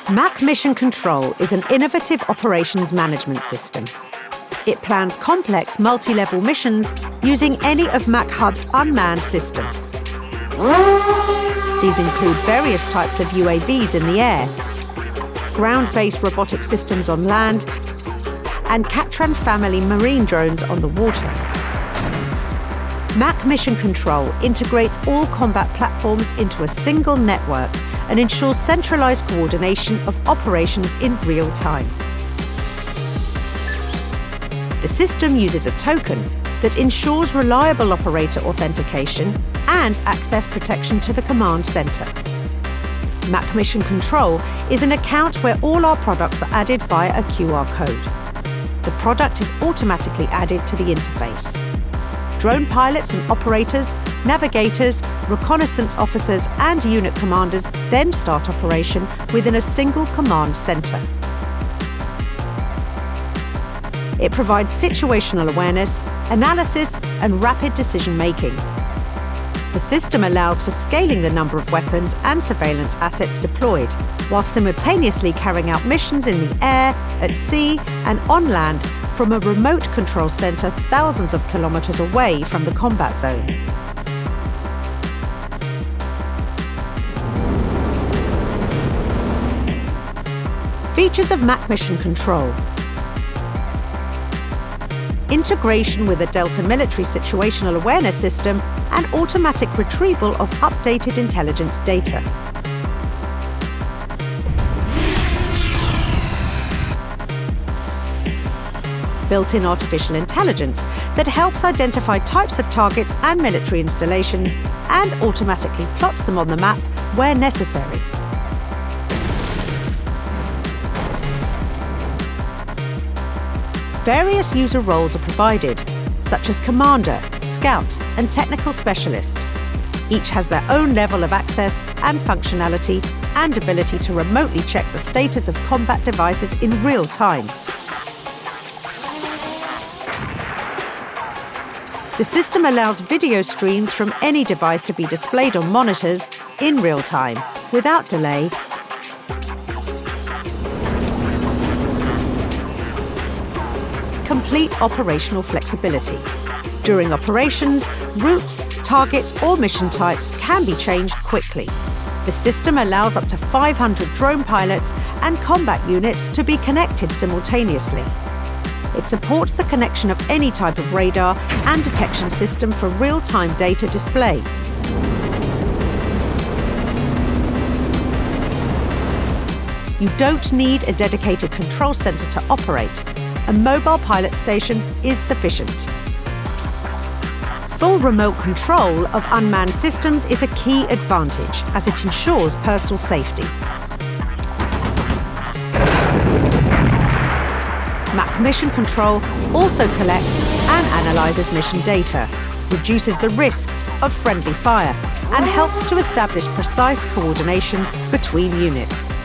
MAC Mission Control is an innovative operations management system. It plans complex multi-level missions using any of MAC Hub's unmanned systems. These include various types of UAVs in the air, ground-based robotic systems on land, and Catran family marine drones on the water. MAC Mission Control integrates all combat platforms into a single network and ensures centralized coordination of operations in real time. The system uses a token that ensures reliable operator authentication and access protection to the command center. MAC Mission Control is an account where all our products are added via a QR code. The product is automatically added to the interface. Drone pilots and operators, navigators, reconnaissance officers and unit commanders then start operation within a single command center. It provides situational awareness, analysis and rapid decision-making. The system allows for scaling the number of weapons and surveillance assets deployed, while simultaneously carrying out missions in the air, at sea and on land from a remote control center thousands of kilometers away from the combat zone. Features of MAC Mission Control: integration with the Delta military situational awareness system and automatic retrieval of updated intelligence data. Built-in artificial intelligence that helps identify types of targets and military installations and automatically plots them on the map where necessary. Various user roles are provided, such as Commander, Scout, and Technical Specialist. Each has their own level of access and functionality and ability to remotely check the status of combat devices in real time. The system allows video streams from any device to be displayed on monitors in real time, without delay. Complete operational flexibility. During operations, routes, targets or mission types can be changed quickly. The system allows up to 500 drone pilots and combat units to be connected simultaneously. It supports the connection of any type of radar and detection system for real-time data display. You don't need a dedicated control center to operate. A mobile pilot station is sufficient. Full remote control of unmanned systems is a key advantage as it ensures personal safety. MAC Mission Control also collects and analyzes mission data, reduces the risk of friendly fire, and helps to establish precise coordination between units.